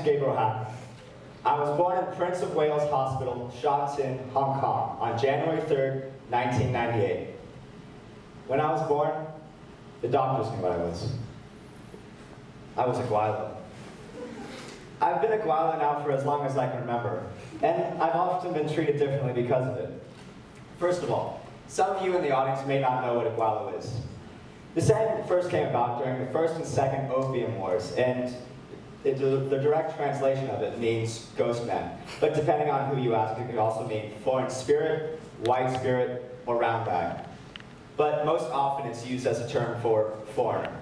Gabriel Hackman. I was born in Prince of Wales Hospital, Sha Tin, Hong Kong, on January 3rd, 1998. When I was born, the doctors knew what I was. I was a Gweilo. I've been a Gweilo now for as long as I can remember, and I've often been treated differently because of it. First of all, some of you in the audience may not know what a Gweilo is. The saying first came about during the First and Second Opium Wars, and the direct translation of it means ghost men. But depending on who you ask, it could also mean foreign spirit, white spirit, or round bag. But most often it's used as a term for foreigner.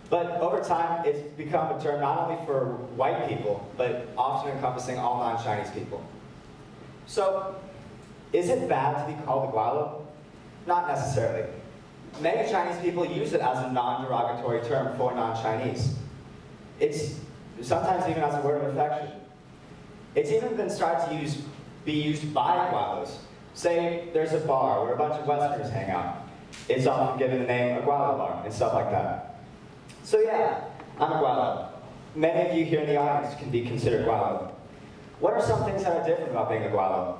But over time, it's become a term not only for white people, but often encompassing all non-Chinese people. So, is it bad to be called a Gweilo? Not necessarily. Many Chinese people use it as a non-derogatory term for non-Chinese. It's sometimes even as a word of affection. It's even been started to be used by Gweilos. Say there's a bar where a bunch of Westerners hang out. It's often given the name a Gweilo bar and stuff like that. So yeah, I'm a Gweilo. Many of you here in the audience can be considered Gweilo. What are some things that are different about being a Gweilo?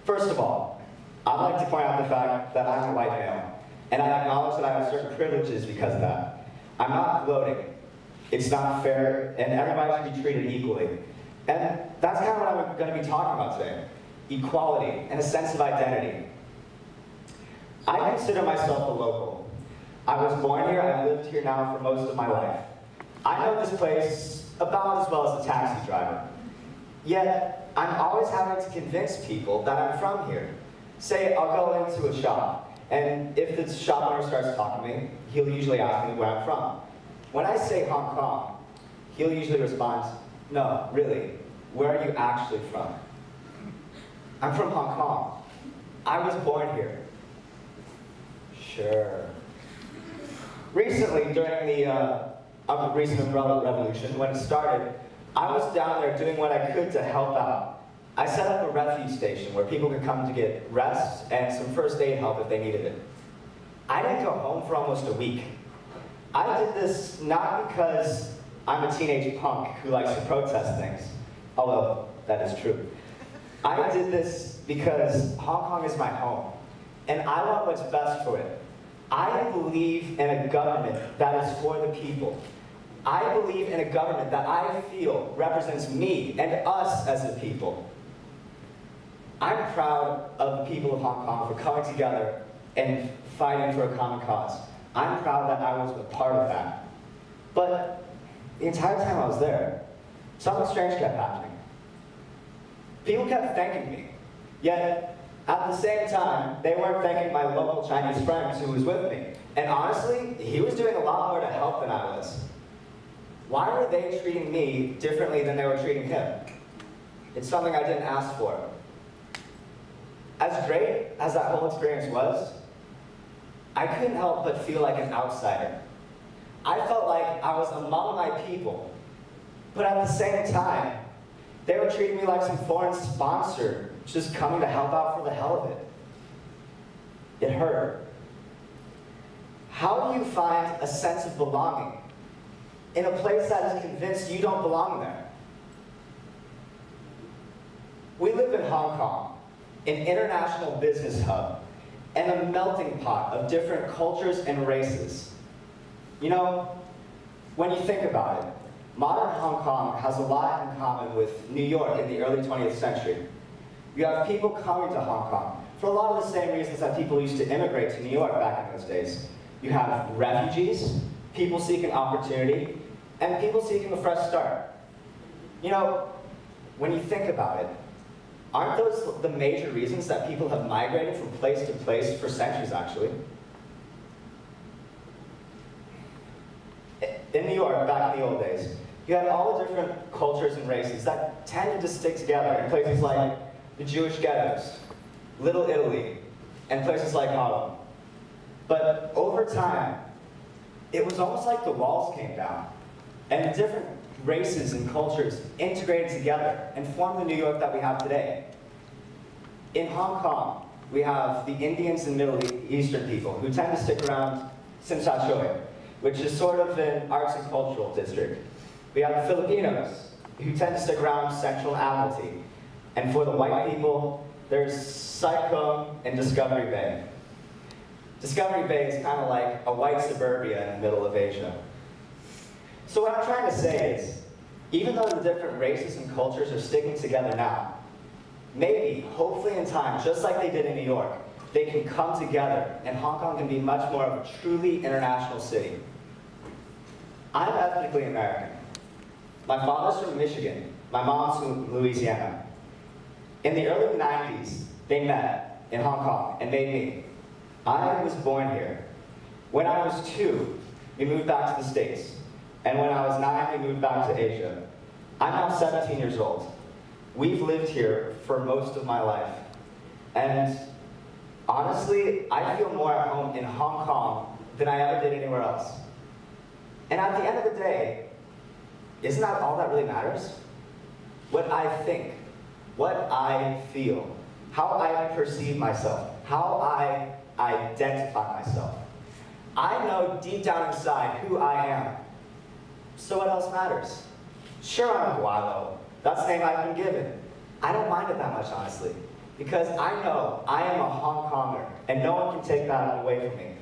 First of all, I'd like to point out the fact that I'm a white male, and I acknowledge that I have certain privileges because of that. I'm not gloating. It's not fair, and everybody should be treated equally. And that's kind of what I'm going to be talking about today. Equality and a sense of identity. I consider myself a local. I was born here, I've lived here now for most of my life. I know this place about as well as a taxi driver. Yet, I'm always having to convince people that I'm from here. Say, I'll go into a shop, and if the shop owner starts talking to me, he'll usually ask me where I'm from. When I say Hong Kong, he'll usually respond, no, really, where are you actually from? I'm from Hong Kong. I was born here. Sure. Recently, during the recent umbrella revolution, when it started, I was down there doing what I could to help out. I set up a refuge station where people could come to get rest and some first aid help if they needed it. I didn't go home for almost a week. I did this not because I'm a teenage punk who likes to protest things, although that is true. I did this because Hong Kong is my home, and I want what's best for it. I believe in a government that is for the people. I believe in a government that I feel represents me and us as a people. I'm proud of the people of Hong Kong for coming together and fighting for a common cause. I'm proud that I was a part of that. But the entire time I was there, something strange kept happening. People kept thanking me, yet at the same time, they weren't thanking my local Chinese friend who was with me. And honestly, he was doing a lot more to help than I was. Why were they treating me differently than they were treating him? It's something I didn't ask for. As great as that whole experience was, I couldn't help but feel like an outsider. I felt like I was among my people, but at the same time, they were treating me like some foreign sponsor just coming to help out for the hell of it. It hurt. How do you find a sense of belonging in a place that is convinced you don't belong there? We live in Hong Kong, an international business hub, and a melting pot of different cultures and races. You know, when you think about it, modern Hong Kong has a lot in common with New York in the early 20th century. You have people coming to Hong Kong for a lot of the same reasons that people used to immigrate to New York back in those days. You have refugees, people seeking opportunity, and people seeking a fresh start. You know, when you think about it, aren't those the major reasons that people have migrated from place to place for centuries, actually? In New York, back in the old days, you had all the different cultures and races that tended to stick together in places like the Jewish ghettos, Little Italy, and places like Harlem. But over time, it was almost like the walls came down, and different races and cultures integrated together and formed the New York that we have today. In Hong Kong, we have the Indians and Middle Eastern people who tend to stick around Tsim Sha Tsui, which is sort of an arts and cultural district. We have the Filipinos, who tend to stick around Central and Admiralty. And for the white people, there's Cyclone and Discovery Bay. Discovery Bay is kind of like a white suburbia in the middle of Asia. So what I'm trying to say is, even though the different races and cultures are sticking together now, maybe, hopefully in time, just like they did in New York, they can come together and Hong Kong can be much more of a truly international city. I'm ethnically American. My father's from Michigan. My mom's from Louisiana. In the early 90s, they met in Hong Kong and made me. I was born here. When I was 2, we moved back to the States. And when I was 9, we moved back to Asia. I'm now 17 years old. We've lived here for most of my life. And honestly, I feel more at home in Hong Kong than I ever did anywhere else. And at the end of the day, isn't that all that really matters? What I think, what I feel, how I perceive myself, how I identify myself. I know deep down inside who I am. So what else matters? Sure, I'm a Gweilo. That's the name I've been given. I don't mind it that much, honestly, because I know I am a Hong Konger, and no one can take that away from me.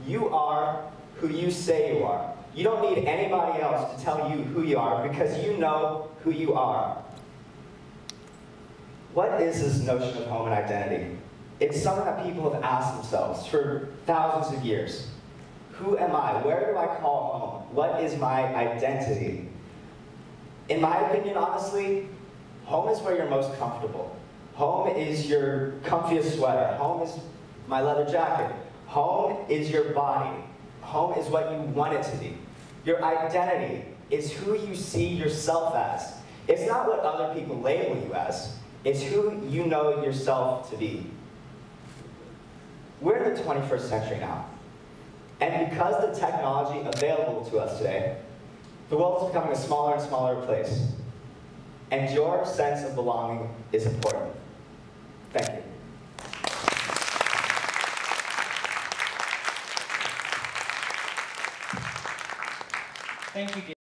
You are who you say you are. You don't need anybody else to tell you who you are, because you know who you are. What is this notion of home and identity? It's something that people have asked themselves for thousands of years. Who am I? Where do I call home? What is my identity? In my opinion, honestly, home is where you're most comfortable. Home is your comfiest sweater. Home is my leather jacket. Home is your body. Home is what you want it to be. Your identity is who you see yourself as. It's not what other people label you as. It's who you know yourself to be. We're in the 21st century now. And because the technology available to us today, the world is becoming a smaller and smaller place. And your sense of belonging is important. Thank you. Thank you, Gabriel.